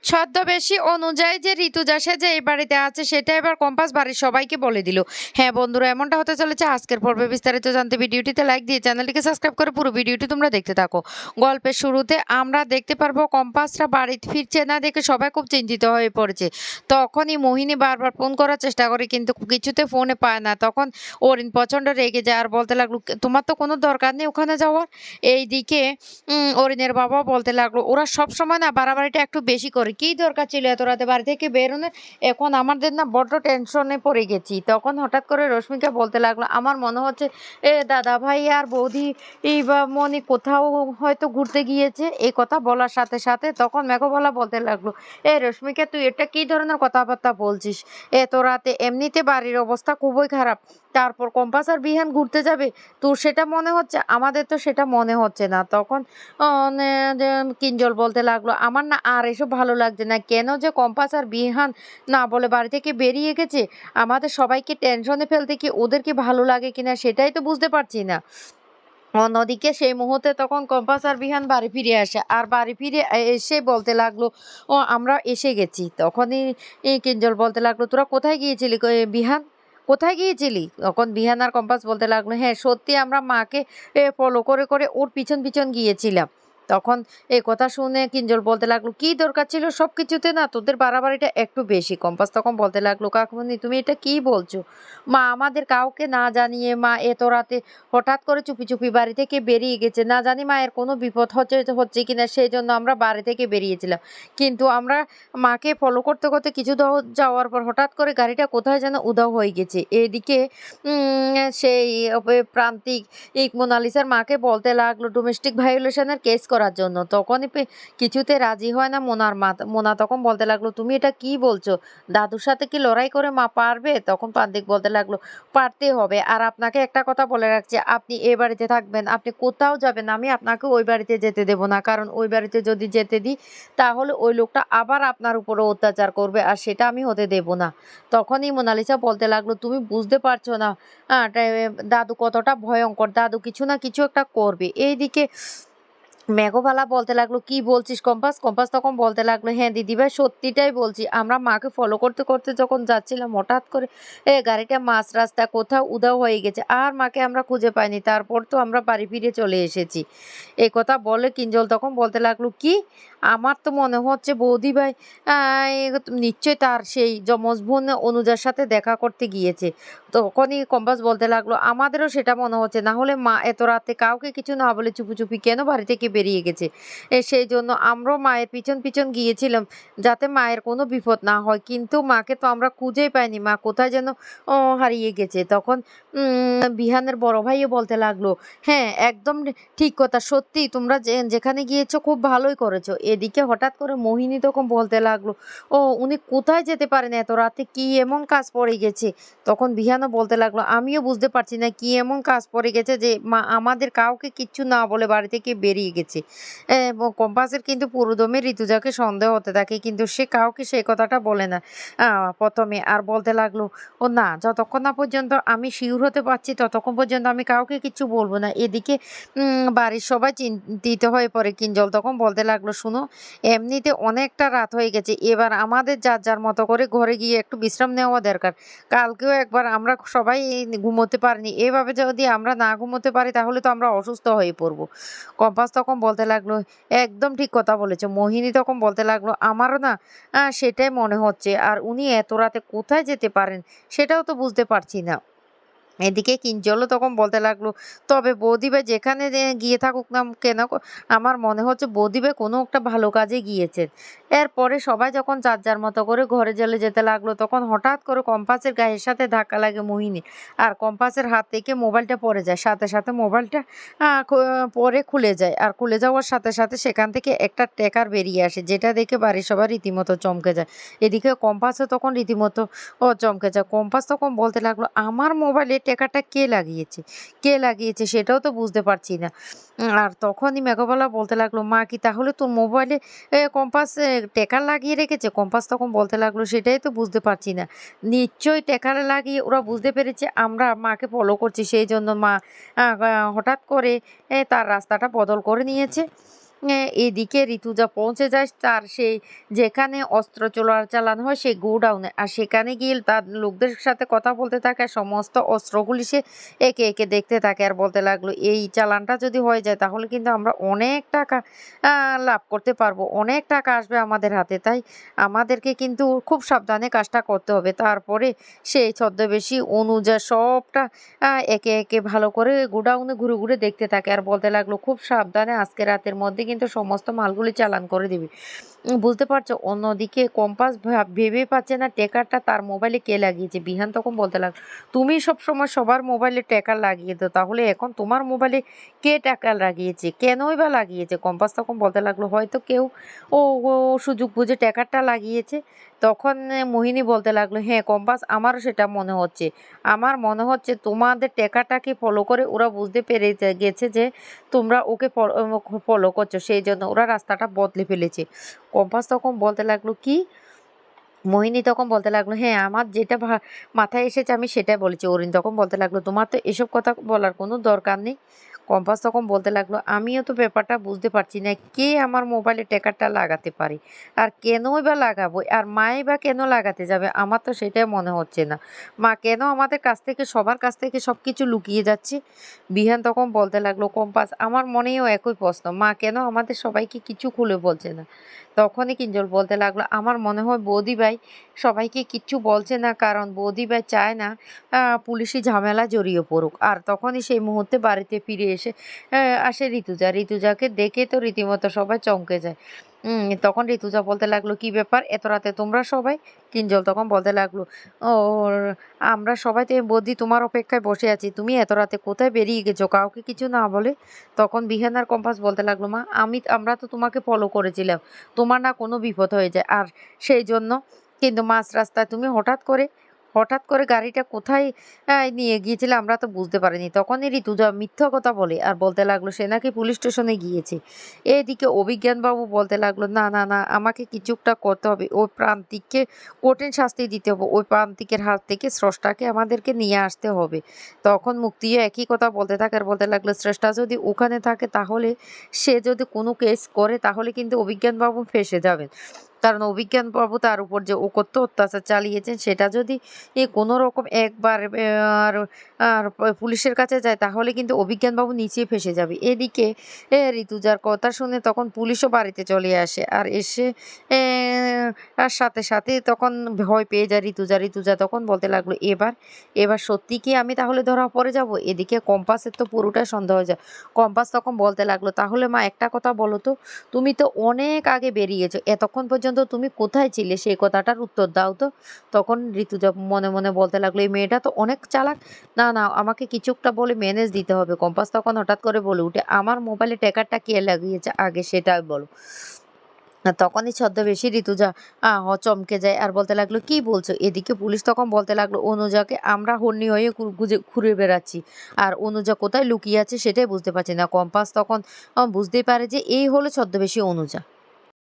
ছদ্মবেশী অনুযায়ী যে ঋতুজা সেজে এই বাড়িতে আছে সেটা এবার কম্পাস বাড়ির সবাইকে বলে দিল। হ্যাঁ বন্ধুরা, এমনটা হতে চলেছে আজকের পর্বে। বিস্তারিত জানতে ভিডিওটিতে লাইক দিয়ে চ্যানেলটিকে সাবস্ক্রাইব করে পুরো ভিডিওটি তোমরা দেখতে থাকো। গল্পের শুরুতে আমরা দেখতে পারবো কম্পাসরা বাড়ি ফিরছে না দেখে সবাই খুব চিন্তিত হয়ে পড়েছে। তখনই মোহিনী বারবার ফোন করার চেষ্টা করে কিন্তু কিছুতে ফোনে পায় না। তখন অরিন প্রচণ্ড রেগে যায় আর বলতে লাগলো, তোমার তো কোনো দরকার নেই ওখানে যাওয়ার। এইদিকে অরিনের বাবা বলতে লাগলো, ওরা সব সময় না বাড়াবাড়িটা একটু বেশি করে। কি দরকার ছিল এত রাতে বাড়ি থেকে বেরোনোর? এখন আমাদের না বড্ড টেনশনে পড়ে গেছি। তখন হঠাৎ করে রশ্মিকা বলতে লাগলো, আমার মনে হচ্ছে দাদা ভাই আর বৌদি বা মনি কোথাও হয়তো ঘুরতে গিয়েছে। এই কথা বলার সাথে সাথে তখন মেঘবালা বলতে লাগলো, রশ্মিকা তুই এটা কি ধরনের কথাবার্তা বলছিস? এত রাতে এমনিতে বাড়ির অবস্থা খুবই খারাপ, তারপর কম্পাস আর বিহান ঘুরতে যাবে? তোর সেটা মনে হচ্ছে, আমাদের তো সেটা মনে হচ্ছে না। তখন কিঞ্জল বলতে লাগলো, আমার না আর এসব ভালো লাগছে না। কেন যে কম্পাস আর বিহান না বলে বাড়ি থেকে বেরিয়ে গেছে, আমাদের সবাইকে টেনশনে ফেলতে কি ওদের কি ভালো লাগে কিনা সেটাই তো বুঝতে পারছি না। অন্যদিকে সেই মুহূর্তে তখন কম্পাস আর বিহান বাড়ি ফিরে আসে আর বাড়ি ফিরে এসে বলতে লাগলো, ও আমরা এসে গেছি। তখনই কিঞ্জল বলতে লাগলো, তোরা কোথায় গিয়েছিলি বিহান, কোথায় গিয়েছিলি? তখন বিহান আর কম্পাস বলতে লাগলো, হ্যাঁ সত্যি আমরা মাকে ফলো করে করে ওর পিছন পিছন গিয়েছিলাম। তখন এই কথা শুনে কিঞ্জল বলতে লাগলো, কি দরকার ছিল সব কিছুতে না তোদের বাড়াবাড়িটা একটু বেশি। কম্পাস তখন বলতে লাগলো, কাকুমনি তুমি এটা কি বলছো? মা আমাদের কাউকে না জানিয়ে মা এত রাতে হঠাৎ করে চুপি চুপি বাড়ি থেকে বেরিয়ে গেছে। না জানি মায়ের কোনো বিপদ হচ্ছে কিনা, সেই জন্য আমরা বাড়ি থেকে বেরিয়েছিলাম। কিন্তু আমরা মাকে ফলো করতে করতে কিছু যাওয়ার পর হঠাৎ করে গাড়িটা কোথায় যেন উধাও হয়ে গেছে। এদিকে সেই প্রান্তিক মোনালিসার মাকে বলতে লাগলো ডোমেস্টিক ভায়োলেশনের কেস করার জন্য। তখনই কিছুতে রাজি হয় না মোনার মা। মোনা তখন বলতে লাগলো, তুমি এটা কি বলছো? দাদুর সাথে কি লড়াই করে মা পারবে? তখন প্রান্তিক বলতে লাগলো, পারতে হবে। আর আপনাকে একটা কথা বলে রাখছি, আপনি এ বাড়িতে থাকবেন, আপনি কোথাও যাবেন, আমি আপনাকে ওই বাড়িতে যেতে দেব না। কারণ ওই বাড়িতে যদি যেতে দিই তাহলে ওই লোকটা আবার আপনার উপরে অত্যাচার করবে আর সেটা আমি হতে দেব না। তখনই মোনালিসা বলতে লাগলো, তুমি বুঝতে পারছো না দাদু কতটা ভয়ঙ্কর, দাদু কিছু না কিছু একটা করবে। এইদিকে মেঘবালা বলতে লাগলো, কি বলছিস কম্পাস? কম্পাস তখন বলতে লাগলো, হ্যাঁ দিদিভাই সত্যিটাই বলছি। আমরা মাকে ফলো করতে করতে যখন যাচ্ছিলাম হঠাৎ করে গাড়িটা মাঝ রাস্তা কোথাও উধাও হয়ে গেছে আর মাকে আমরা খুঁজে পাইনি। তারপর তো আমরা বাড়ি ফিরে চলে এসেছি। এই কথা বলে কিঞ্জল তখন বলতে লাগলো, কি? আমার তো মনে হচ্ছে বৌদিভাই নিশ্চয়ই তার সেই যমজ বোন অনুজার সাথে দেখা করতে গিয়েছে। তখনই কম্পাস বলতে লাগলো, আমাদেরও সেটা মনে হচ্ছে। না হলে মা এত রাতে কাউকে কিছু না বলে চুপি চুপি কেন বাড়ি থেকে বেরিয়ে গেছে? সেই জন্য আমরাও মায়ের পিছন পিছন গিয়েছিলাম যাতে মায়ের কোনো বিপদ না হয়। কিন্তু মাকে তো আমরা খুঁজেই পাইনি, মা কোথায় যেন হারিয়ে গেছে। তখন বিহানের বড় ভাইও বলতে লাগলো, হ্যাঁ একদম ঠিক কথা, সত্যি তোমরা যেখানে গিয়েছো খুব ভালোই করেছো। এদিকে হঠাৎ করে মোহিনী তখন বলতে লাগলো, ও উনি কোথায় যেতে পারেন এত রাতে, কি এমন কাজ পড়ে গেছে? তখন বিহানও বলতে লাগলো, আমিও বুঝতে পারছি না কি এমন কাজ পড়ে গেছে যে মা আমাদের কাউকে কিচ্ছু না বলে বাড়ি থেকে বেরিয়ে গেছে। কম্পাসের কিন্তু পুরোদমে ঋতুজাকে সন্দেহ হতে থাকে কিন্তু সে কাউকে সেই কথাটা বলে না প্রথমে। আর বলতে লাগলো, ও না, যতক্ষণ না পর্যন্ত আমি শিওর হতে পারছি ততক্ষণ পর্যন্ত আমি কাউকে কিচ্ছু বলবো না। এদিকে বাড়ির সবাই চিন্তিত হয়ে পড়ে। কিঞ্জল তখন বলতে লাগলো, শুনো এমনিতে অনেকটা রাত হয়ে গেছে, এবার আমাদের যার যার মতো করে ঘরে গিয়ে একটু বিশ্রাম নেওয়া দরকার। কালকেও একবার আমরা সবাই ঘুমোতে পারিনি, এভাবে যদি আমরা না ঘুমোতে পারি তাহলে তো আমরা অসুস্থ হয়ে পড়বো। কম্পাস তখন বলতে লাগলো, একদম ঠিক কথা বলেছো। মোহিনী তখন বলতে লাগলো, আমারও না সেটাই মনে হচ্ছে। আর উনি এত রাতে কোথায় যেতে পারেন সেটাও তো বুঝতে পারছি না। এদিকে কিঞ্জলও তখন বলতে লাগলো, তবে বৌদিভাই যেখানে গিয়ে থাকুক না কেন, আমার মনে হচ্ছে বৌদিভাই কোনো একটা ভালো কাজে গিয়েছেন। এরপরে সবাই যখন যার যার মতো করে ঘরে চলে যেতে লাগলো তখন হঠাৎ করে কম্পাসের গায়ের সাথে ধাক্কা লাগে মোহিনী আর কম্পাসের হাত থেকে মোবাইলটা পড়ে যায়। সাথে সাথে মোবাইলটা পরে খুলে যায় আর খুলে যাওয়ার সাথে সাথে সেখান থেকে একটা ট্যাকার বেরিয়ে আসে, যেটা দেখে বাড়ির সবাই রীতিমতো চমকে যায়। এদিকে কম্পাসও তখন রীতিমতো চমকে যায়। কম্পাস তখন বলতে লাগলো, আমার মোবাইলে টেকাটা কে লাগিয়েছে, কে লাগিয়েছে সেটাও তো বুঝতে পারছি না। আর তখনই মেঘবালা বলতে লাগলো, মা কি তাহলে তোর মোবাইলে কম্পাস টেকার লাগিয়ে রেখেছে? কম্পাস তখন বলতে লাগলো, সেটাই তো বুঝতে পারছি না। নিশ্চয়ই টেকার লাগিয়ে ওরা বুঝতে পেরেছে আমরা মাকে ফলো করছি, সেই জন্য মা হঠাৎ করে তার রাস্তাটা বদল করে নিয়েছে। এদিকে ঋতুজা পৌঁছে যায় তার সেই যেখানে অস্ত্র চালানো হয় সেই গোডাউনে, আর সেখানে গিয়ে তার লোকদের সাথে কথা বলতে থাকে আর সমস্ত অস্ত্রগুলি সে একে একে দেখতে থাকে আর বলতে লাগলো এই চালানটা যদি হয়ে যায় তাহলে কিন্তু আমরা অনেক টাকা লাভ করতে পারবো, অনেক টাকা আসবে আমাদের হাতে, তাই আমাদেরকে কিন্তু খুব সাবধানে কাজটা করতে হবে। তারপরে সেই ছদ্মবেশী অনুজা সবটা একে একে ভালো করে গোডাউনে ঘুরে ঘুরে দেখতে থাকে আর বলতে লাগলো খুব সাবধানে আজকে রাতের মধ্যে কিন্তু সমস্ত মালগুলি চালান করে দিবি। বুঝতে পারছো? অন্যদিকে কম্পাস ভেবে পাচ্ছে না ট্র্যাকারটা তার মোবাইলে কে লাগিয়েছে। বিহান তখন বলতে লাগলো, "তুমি সবসময় সবার মোবাইলে ট্র্যাকার লাগিয়ে দাও। তাহলে এখন তোমার মোবাইলে কে ট্র্যাকার লাগিয়েছে? কেনই বা লাগিয়েছে?" কম্পাস তখন বলতে লাগলো, "হয়তো কেউ ও ও সুযোগ বুঝে ট্র্যাকারটা লাগিয়েছে।" তখন মোহিনী বলতে লাগলো, "হ্যাঁ কম্পাস, আমারও সেটা মনে হচ্ছে। আমার মনে হচ্ছে তোমাদের ট্র্যাকারটাকে ফলো করে ওরা বুঝতে পেরে গেছে যে তোমরা ওকে ফলো করছো। সেইজন্য ওরা রাস্তাটা বদলে ফেলেছে।" কম্পাস তখন বলতে লাগলো, "কি?" মোহিনী তখন বলতে লাগলো, "হ্যাঁ, আমার যেটা মাথায় এসেছে আমি সেটাই বলেছি।" অরিন তখন বলতে লাগলো, "তোমার তো এসব কথা বলার কোনো দরকার নেই।" কম্পাস তখন বলতে লাগলো, "আমিও তো ব্যাপারটা বুঝতে পারছি না। কে আমার মোবাইলে ট্র্যাকারটা লাগাতে পারে? আর কেনই বা লাগাবো? আর মাই বা কেন লাগাতে যাবে? আমার তো সেটাই মনে হচ্ছে না। মা কেন আমাদের কাছ থেকে সবার কাছ থেকে সবকিছু লুকিয়ে যাচ্ছে?" বিহান তখন বলতে লাগলো, "কম্পাস, আমার মনেও একই প্রশ্ন। মা কেন আমাদের সবাইকে কিছু খুলে বলছে না?" তখনই কিঞ্জল বলতে লাগলো, "আমার মনে হয় বৌদিভাই সবাইকে কিচ্ছু বলছে না কারণ বৌদিভাই চায় না পুলিশি ঝামেলা জড়িয়ে পড়ুক।" আর তখনই সেই মুহূর্তে বাড়িতে ফিরে এসে আসে ঋতুজা। ঋতুজাকে দেখে তো রীতিমতো সবাই চমকে যায়। তখন ঋতুজা বলতে লাগলো, "কি ব্যাপার? এত রাতে তোমরা সবাই?" কিঞ্জল তখন বলতে লাগলো, "ও আমরা সবাই তো বৌদি তোমার অপেক্ষায় বসে আছি। তুমি এত রাতে কোথায় বেরিয়ে গেছো কাউকে কিছু না বলে?" তখন বিহান আর কম্পাস বলতে লাগলো, "মা, আমরা তো তোমাকে ফলো করেছিলাম। তোমার না কোনো বিপদ হয়ে যায়। আর সেই জন্য কিন্তু মাঝ রাস্তায় তুমি হঠাৎ করে গাড়িটা কোথায় নিয়ে গিয়েছিলে আমরা তো বুঝতে পারিনি।" তখনই ঋতুজা মিথ্যা কথা বলে আর বলতে লাগলো সে নাকি পুলিশ স্টেশনে গিয়েছে। এদিকে অভিজ্ঞানবাবু বলতে লাগলো, "না, না, না, আমাকে কিছু একটা করতে হবে। ওই প্রান্তিককে কঠিন শাস্তি দিতে হবে। ওই প্রান্তিকের হাত থেকে স্রষ্টাকে আমাদেরকে নিয়ে আসতে হবে।" তখন মুক্তিও একই কথা বলতে থাকে আর বলতে লাগলো, "স্রষ্টা যদি ওখানে থাকে তাহলে সে যদি কোনো কেস করে তাহলে কিন্তু অভিজ্ঞানবাবু ফেঁসে যাবেন। কারণ অভিজ্ঞানবাবু তার উপর যে কত অত্যাচার চালিয়েছেন সেটা যদি কোনো রকম একবার আর আর পুলিশের কাছে যায় তাহলে কিন্তু অভিজ্ঞানবাবু নিচেই ফেঁসে যাবে।" এদিকে ঋতুজার কথা শুনে তখন পুলিশও বাড়িতে চলে আসে আর এসে এ আর সাথে সাথে তখন ভয় পেয়ে যায় ঋতুজা। ঋতুজা তখন বলতে লাগলো, এবার সত্যি কি আমি তাহলে ধরা পড়ে যাব?" এদিকে কম্পাসের তো পুরোটাই সন্দেহ হয়ে যায়। কম্পাস তখন বলতে লাগলো, "তাহলে মা একটা কথা বলো তো, তুমি তো অনেক আগে বেরিয়েছো। এতক্ষণ পর্যন্ত তুমি কোথায় ছিলে সেই কথাটার উত্তর দাও তো?" তখন ঋতুজা মনে মনে বলতে লাগলো, "এই মেয়েটা তো অনেক চালাক। না, না, আমাকে কিছু একটা বলে ম্যানেজ দিতে হবে।" কম্পাস তখন হঠাৎ করে বলে উঠে, "আমার মোবাইলে ট্র্যাকারটা কে লাগিয়েছে আগে সেটা বলো।" তখনই ছদ্মবেশী ঋতুজা চমকে যায় আর বলতে লাগলো, "কি বলছো?" এদিকে পুলিশ তখন বলতে লাগলো, "অনুজাকে আমরা হন্যে হয়ে ঘুরে বেড়াচ্ছি। আর অনুজা কোথায় লুকিয়ে আছে সেটাই বুঝতে পারছি না।" কম্পাস তখন বুঝতেই পারে যে এই হলো ছদ্মবেশী অনুজা।